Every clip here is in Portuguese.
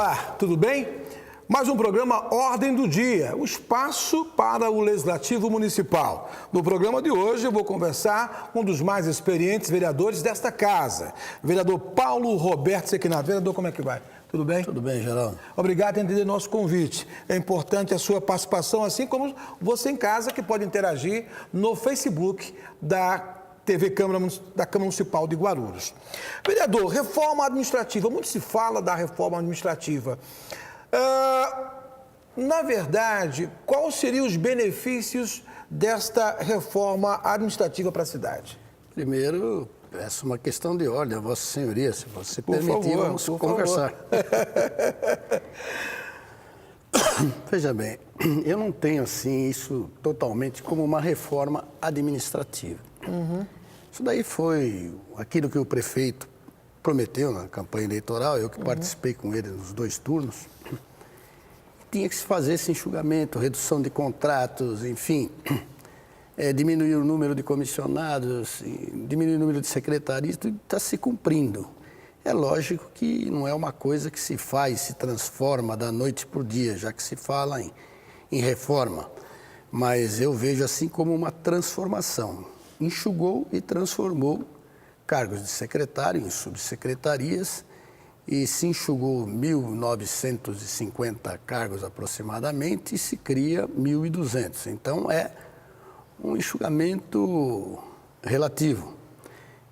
Olá, tudo bem? Mais um programa Ordem do Dia, o espaço para o Legislativo Municipal. No programa de hoje eu vou conversar com um dos mais experientes vereadores desta casa, vereador Paulo Roberto Sequinato. Vereador, como é que vai? Tudo bem? Tudo bem, Geraldo. Obrigado por atender nosso convite. É importante a sua participação, assim como você em casa, que pode interagir no Facebook da TV Câmara Municipal de Guarulhos. Vereador, reforma administrativa. Muito se fala da reforma administrativa. Na verdade, quais seriam os benefícios desta reforma administrativa para a cidade? Primeiro, essa é uma questão de ordem, Vossa Senhoria. Se você permitir, vamos conversar. Veja bem, eu não tenho assim isso totalmente como uma reforma administrativa. Isso daí foi aquilo que o prefeito prometeu na campanha eleitoral, eu que participei com ele nos 2 turnos. Tinha que se fazer esse enxugamento, redução de contratos, enfim, diminuir o número de comissionados, diminuir o número de secretarias, tudo está se cumprindo. É lógico que não é uma coisa que se faz, se transforma da noite para o dia, já que se fala em reforma. Mas eu vejo assim como uma transformação. Enxugou e transformou cargos de secretário em subsecretarias e se enxugou 1.950 cargos aproximadamente e se cria 1.200. Então é um enxugamento relativo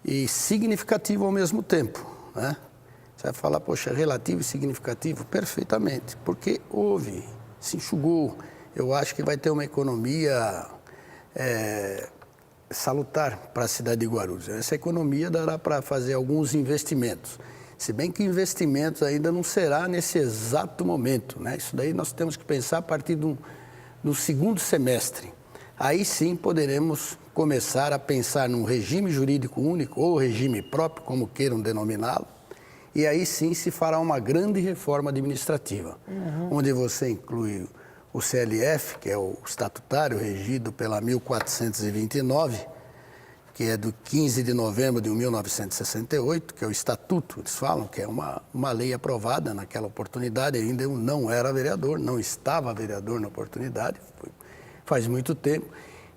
e significativo ao mesmo tempo, né? Você vai falar, poxa, relativo e significativo? Perfeitamente, porque se enxugou. Eu acho que vai ter uma economia salutar para a cidade de Guarulhos. Essa economia dará para fazer alguns investimentos, se bem que investimentos ainda não será nesse exato momento, né? Isso daí nós temos que pensar a partir do segundo semestre. Aí sim poderemos começar a pensar num regime jurídico único ou regime próprio, como queiram denominá-lo, e aí sim se fará uma grande reforma administrativa, onde você inclui o CLF, que é o estatutário regido pela 1429, que é do 15 de novembro de 1968, que é o estatuto, eles falam que é uma lei aprovada naquela oportunidade, ainda eu não era vereador, não estava vereador na oportunidade, faz muito tempo,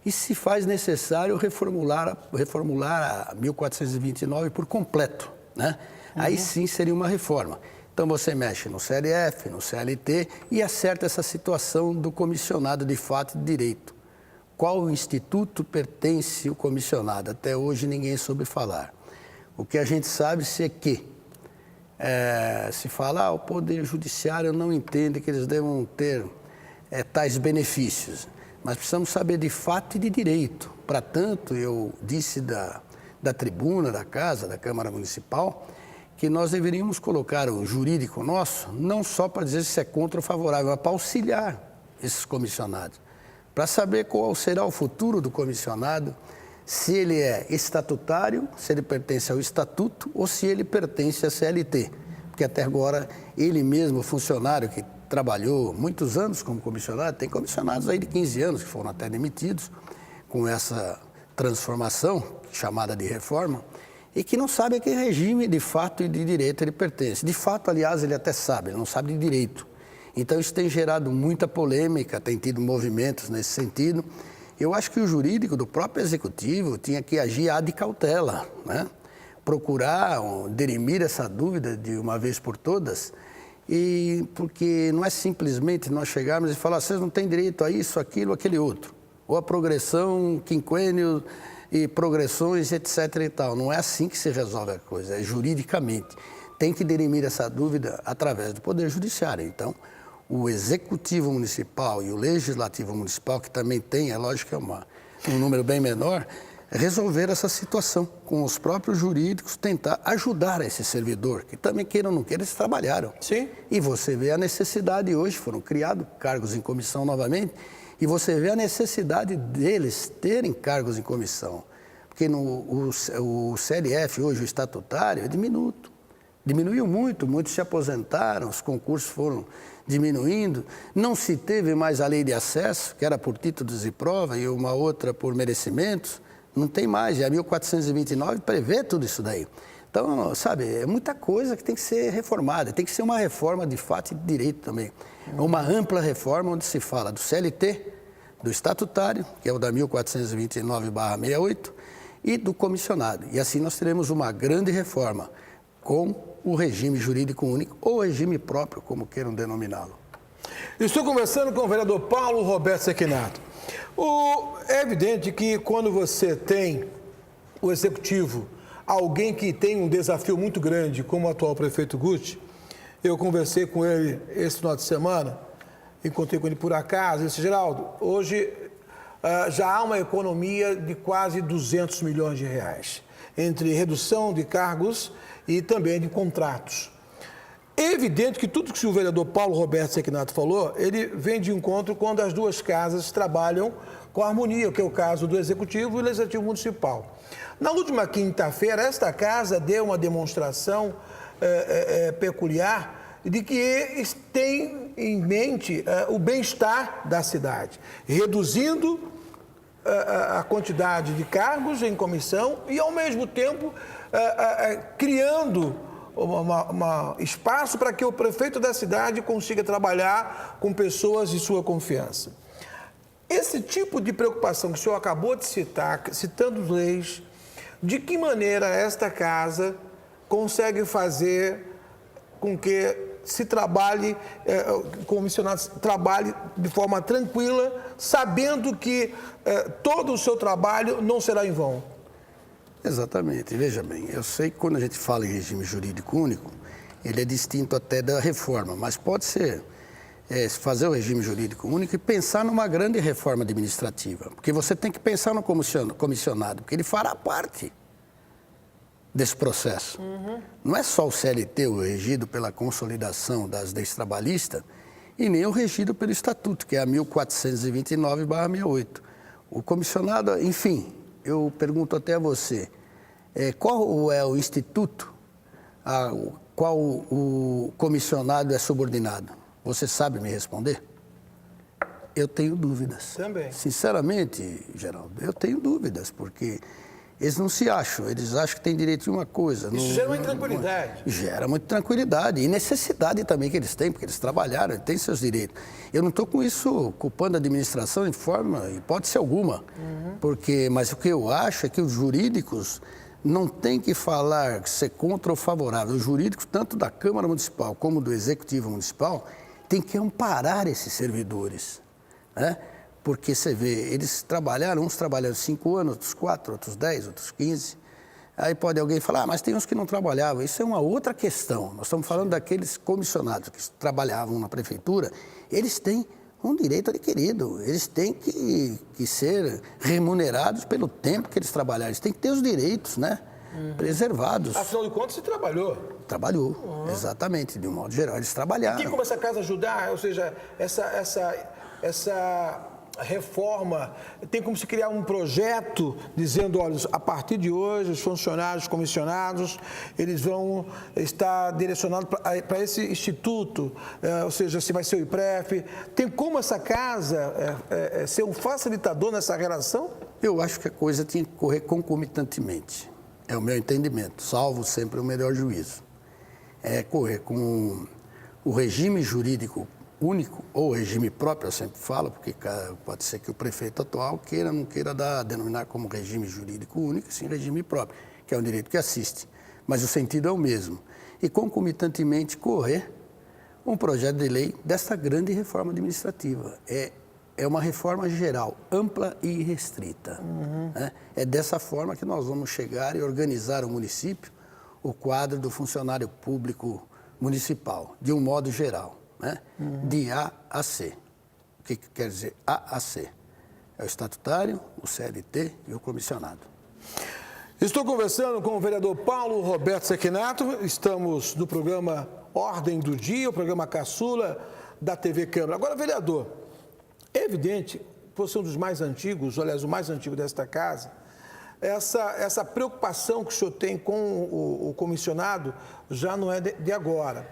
e se faz necessário reformular a 1429 por completo, né? Aí sim seria uma reforma. Então você mexe no CLF, no CLT e acerta essa situação do comissionado de fato e de direito. Qual instituto pertence o comissionado? Até hoje ninguém soube falar. O que a gente sabe é que se fala, o Poder Judiciário não entende que eles devam ter tais benefícios. Mas precisamos saber de fato e de direito. Para tanto, eu disse da tribuna, da casa, da Câmara Municipal, que nós deveríamos colocar o jurídico nosso, não só para dizer se é contra ou favorável, mas para auxiliar esses comissionados, para saber qual será o futuro do comissionado, se ele é estatutário, se ele pertence ao estatuto ou se ele pertence à CLT. Porque até agora, ele mesmo, funcionário que trabalhou muitos anos como comissionado, tem comissionados aí de 15 anos que foram até demitidos com essa transformação, chamada de reforma, e que não sabe a que regime de fato e de direito ele pertence. De fato, aliás, ele até sabe, ele não sabe de direito. Então, isso tem gerado muita polêmica, tem tido movimentos nesse sentido. Eu acho que o jurídico do próprio executivo tinha que agir ad cautela, né? Procurar dirimir essa dúvida de uma vez por todas, e porque não é simplesmente nós chegarmos e falar, vocês não têm direito a isso, aquilo, aquele outro, ou a progressão, quinquênio e progressões, etc. e tal. Não é assim que se resolve a coisa, é juridicamente. Tem que dirimir essa dúvida através do Poder Judiciário. Então, o Executivo Municipal e o Legislativo Municipal, que também tem, é lógico que é um número bem menor, resolver essa situação com os próprios jurídicos, tentar ajudar esse servidor, que também queiram ou não queiram, eles trabalharam. Sim. E você vê a necessidade hoje, foram criados cargos em comissão novamente, e você vê a necessidade deles terem cargos em comissão. Porque o CLF, hoje o estatutário, é diminuto. Diminuiu muito, muitos se aposentaram, os concursos foram diminuindo. Não se teve mais a lei de acesso, que era por títulos e prova, e uma outra por merecimentos. Não tem mais, e a 1429 prevê tudo isso daí. Então, sabe, é muita coisa que tem que ser reformada. Tem que ser uma reforma de fato e de direito também. Uma ampla reforma onde se fala do CLT, do estatutário, que é o da 1429/68, e do comissionado. E assim nós teremos uma grande reforma com o regime jurídico único ou regime próprio, como queiram denominá-lo. Estou conversando com o vereador Paulo Roberto Sequinato. É evidente que quando você tem o executivo, alguém que tem um desafio muito grande, como o atual prefeito Guti, eu conversei com ele esse final de semana, encontrei com ele por acaso, ele disse: Geraldo, hoje já há uma economia de quase 200 milhões de reais, entre redução de cargos e também de contratos. É evidente que tudo que o vereador Paulo Roberto Sequinato falou, ele vem de encontro quando as duas casas trabalham com harmonia, que é o caso do Executivo e do Legislativo Municipal. Na última quinta-feira, esta casa deu uma demonstração peculiar de que tem em mente o bem-estar da cidade, reduzindo a quantidade de cargos em comissão e, ao mesmo tempo, criando espaço para que o prefeito da cidade consiga trabalhar com pessoas de sua confiança. Esse tipo de preocupação que o senhor acabou de citar, citando leis, de que maneira esta casa consegue fazer com que se trabalhe, comissionados trabalhe de forma tranquila, sabendo que todo o seu trabalho não será em vão? Exatamente. Veja bem, eu sei que quando a gente fala em regime jurídico único, ele é distinto até da reforma, mas pode ser fazer o regime jurídico único e pensar numa grande reforma administrativa, porque você tem que pensar no comissionado, porque ele fará parte desse processo. Não é só o CLT, o regido pela consolidação das leis trabalhistas, e nem o regido pelo Estatuto, que é a 1429/68. O comissionado, enfim, eu pergunto até a você, qual é o instituto ao qual o comissionado é subordinado? Você sabe me responder? Eu tenho dúvidas. Também. Sinceramente, Geraldo, eu tenho dúvidas, porque eles não se acham, eles acham que têm direito de uma coisa. Isso gera uma intranquilidade. Gera muita tranquilidade e necessidade também que eles têm, porque eles trabalharam, eles têm seus direitos. Eu não estou com isso culpando a administração em forma, hipótese alguma, mas o que eu acho é que os jurídicos não têm que falar, ser contra ou favorável. Os jurídicos, tanto da Câmara Municipal como do Executivo Municipal, têm que amparar esses servidores, né? Porque você vê, eles trabalharam, uns trabalharam 5 anos, outros 4, outros 10, outros 15. Aí pode alguém falar, mas tem uns que não trabalhavam. Isso é uma outra questão. Nós estamos falando daqueles comissionados que trabalhavam na prefeitura. Eles têm um direito adquirido. Eles têm que ser remunerados pelo tempo que eles trabalharam. Eles têm que ter os direitos, né, preservados. Afinal de contas, você trabalhou. Trabalhou, exatamente. De um modo geral, eles trabalharam. Tem como essa casa ajudar? Ou seja, essa reforma, tem como se criar um projeto dizendo, olha, a partir de hoje os funcionários comissionados, eles vão estar direcionados para esse instituto, ou seja, se vai ser o IPREF. Tem como essa casa ser um facilitador nessa relação? Eu acho que a coisa tinha que correr concomitantemente, é o meu entendimento, salvo sempre o melhor juízo. É correr com o regime jurídico único, ou regime próprio, eu sempre falo, porque pode ser que o prefeito atual queira, não queira denominar como regime jurídico único, sim regime próprio, que é um direito que assiste. Mas o sentido é o mesmo. E concomitantemente correr um projeto de lei dessa grande reforma administrativa. É uma reforma geral, ampla e restrita. Né? É dessa forma que nós vamos chegar e organizar o município, o quadro do funcionário público municipal, de um modo geral. Né? De A a C. O que quer dizer A a C? É o estatutário, o CLT e o comissionado. Estou conversando com o vereador Paulo Roberto Sequinato. Estamos no programa Ordem do Dia, o programa caçula da TV Câmara. Agora, vereador, é evidente, por ser um dos mais antigos, aliás, o mais antigo desta casa, essa preocupação que o senhor tem com o comissionado já não é de agora.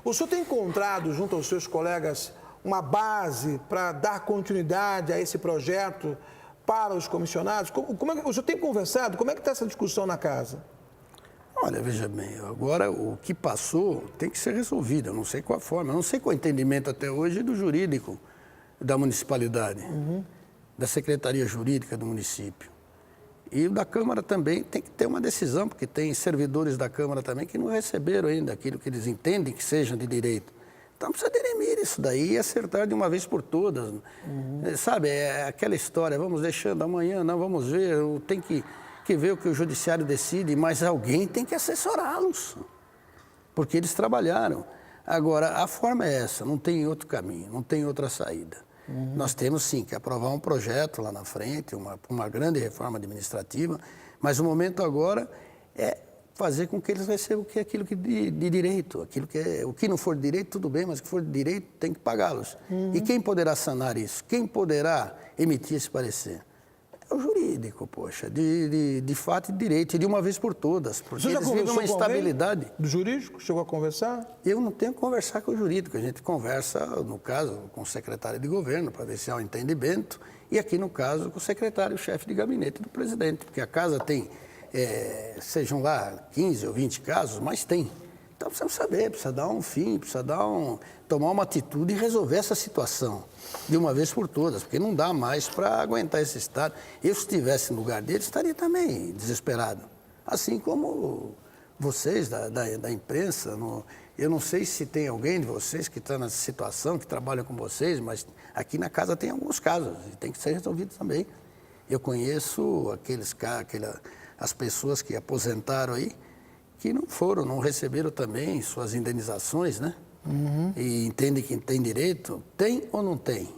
O senhor tem encontrado, junto aos seus colegas, uma base para dar continuidade a esse projeto para os comissionados? O senhor tem conversado? Como é que está essa discussão na casa? Olha, veja bem, agora o que passou tem que ser resolvido, eu não sei qual a forma, eu não sei qual é o entendimento até hoje do jurídico da municipalidade, da Secretaria Jurídica do município. E o da Câmara também tem que ter uma decisão, porque tem servidores da Câmara também que não receberam ainda aquilo que eles entendem que sejam de direito. Então precisa dirimir isso daí e acertar de uma vez por todas. Sabe, é aquela história, vamos deixando amanhã, não, vamos ver, tem que ver o que o judiciário decide, mas alguém tem que assessorá-los, porque eles trabalharam. Agora, a forma é essa, não tem outro caminho, não tem outra saída. Nós temos, sim, que aprovar um projeto lá na frente, uma grande reforma administrativa, mas o momento agora é fazer com que eles recebam aquilo que de direito, o que não for de direito, tudo bem, mas o que for de direito tem que pagá-los. E quem poderá sanar isso? Quem poderá emitir esse parecer? É o jurídico, poxa, de fato e de direito, e de uma vez por todas, porque eles vivem uma instabilidade. Do jurídico? Chegou a conversar? Eu não tenho que conversar com o jurídico, a gente conversa, no caso, com o secretário de governo, para ver se há um entendimento, e aqui, no caso, com o secretário-chefe de gabinete do presidente, porque a casa tem, sejam lá 15 ou 20 casos, mas tem. Então, precisamos saber, precisa dar um fim, precisa tomar uma atitude e resolver essa situação de uma vez por todas, porque não dá mais para aguentar esse estado. Eu, se estivesse no lugar dele, estaria também desesperado. Assim como vocês da imprensa, eu não sei se tem alguém de vocês que está nessa situação, que trabalha com vocês, mas aqui na casa tem alguns casos e tem que ser resolvido também. Eu conheço as pessoas que aposentaram aí, que não receberam também suas indenizações, né? E entendem que tem direito, tem ou não tem?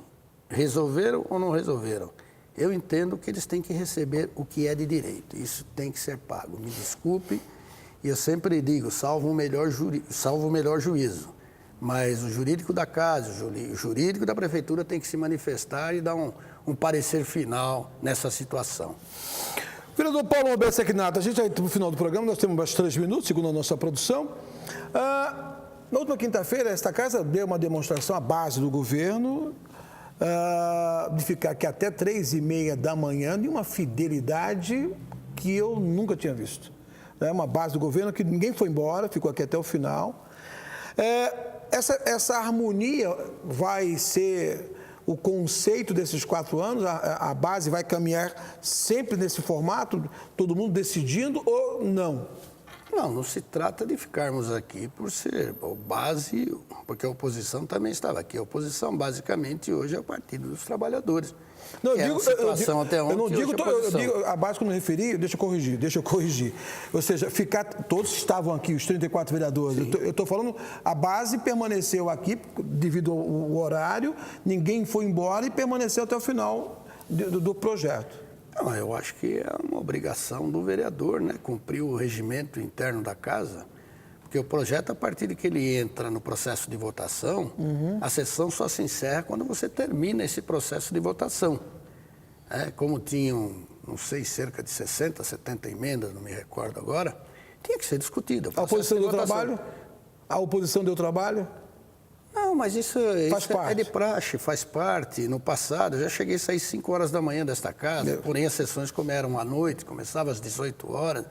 Resolveram ou não resolveram? Eu entendo que eles têm que receber o que é de direito, isso tem que ser pago. Me desculpe, e eu sempre digo, salvo o melhor juízo, mas o jurídico da casa, o jurídico da prefeitura tem que se manifestar e dar um parecer final nessa situação. Vereador Paulo Roberto Sequinato, a gente já está no final do programa, nós temos mais 3 minutos, segundo a nossa produção. Na última quinta-feira, esta casa deu uma demonstração à base do governo de ficar aqui até 3h30 da manhã, de uma fidelidade que eu nunca tinha visto. É uma base do governo que ninguém foi embora, ficou aqui até o final. Essa harmonia vai ser o conceito desses 4 anos, a base vai caminhar sempre nesse formato, todo mundo decidindo ou não? Não se trata de ficarmos aqui por ser base, porque a oposição também estava aqui. A oposição, basicamente, hoje é o Partido dos Trabalhadores. Não, eu não digo a base que eu me referi, deixa eu corrigir. Ou seja, todos estavam aqui, os 34 vereadores. Eu estou falando, a base permaneceu aqui devido ao horário, ninguém foi embora e permaneceu até o final do projeto. Não, eu acho que é uma obrigação do vereador, né? Cumprir o regimento interno da casa, porque o projeto, a partir de que ele entra no processo de votação, a sessão só se encerra quando você termina esse processo de votação. Como tinham, não sei, cerca de 60, 70 emendas, não me recordo agora, tinha que ser discutida. A oposição deu trabalho? A oposição deu trabalho? Não, mas isso é de praxe, faz parte. No passado, eu já cheguei a sair 5 horas da manhã desta casa, porém as sessões começaram à noite, começavam às 18 horas.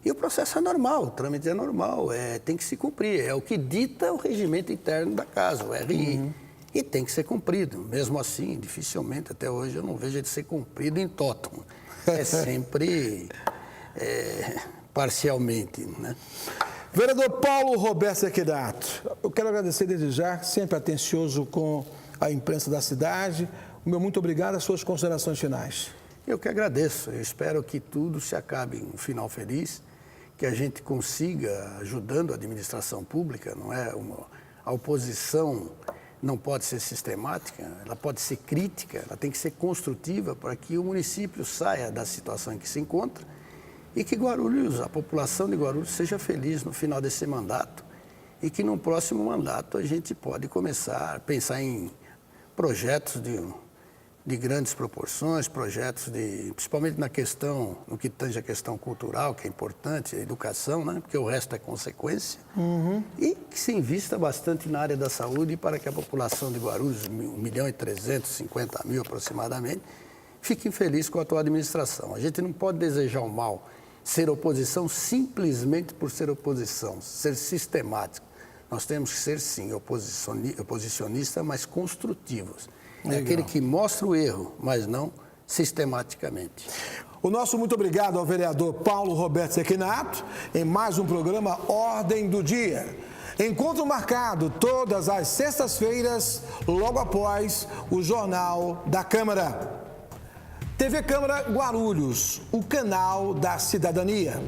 E o processo é normal, o trâmite é normal, tem que se cumprir. É o que dita o regimento interno da casa, o RI. E tem que ser cumprido. Mesmo assim, dificilmente, até hoje, eu não vejo ele ser cumprido em tótum. É sempre parcialmente, né? Vereador Paulo Roberto Sequinato, eu quero agradecer desde já, sempre atencioso com a imprensa da cidade. O meu muito obrigado, as suas considerações finais. Eu que agradeço, eu espero que tudo se acabe em um final feliz, que a gente consiga, ajudando a administração pública, não é? A oposição não pode ser sistemática, ela pode ser crítica, ela tem que ser construtiva para que o município saia da situação em que se encontra e que Guarulhos, a população de Guarulhos, seja feliz no final desse mandato e que no próximo mandato a gente pode começar a pensar em projetos de grandes proporções, projetos principalmente no que tange a questão cultural, que é importante, a educação, né? Porque o resto é consequência, e que se invista bastante na área da saúde para que a população de Guarulhos, 1.350.000 aproximadamente, fique feliz com a atual administração. A gente não pode desejar o mal ser oposição simplesmente por ser oposição, ser sistemático. Nós temos que ser, sim, oposicionistas, mas construtivos. É aquele que mostra o erro, mas não sistematicamente. O nosso muito obrigado ao vereador Paulo Roberto Sequinato em mais um programa Ordem do Dia. Encontro marcado todas as sextas-feiras, logo após o Jornal da Câmara. TV Câmara Guarulhos, o canal da cidadania.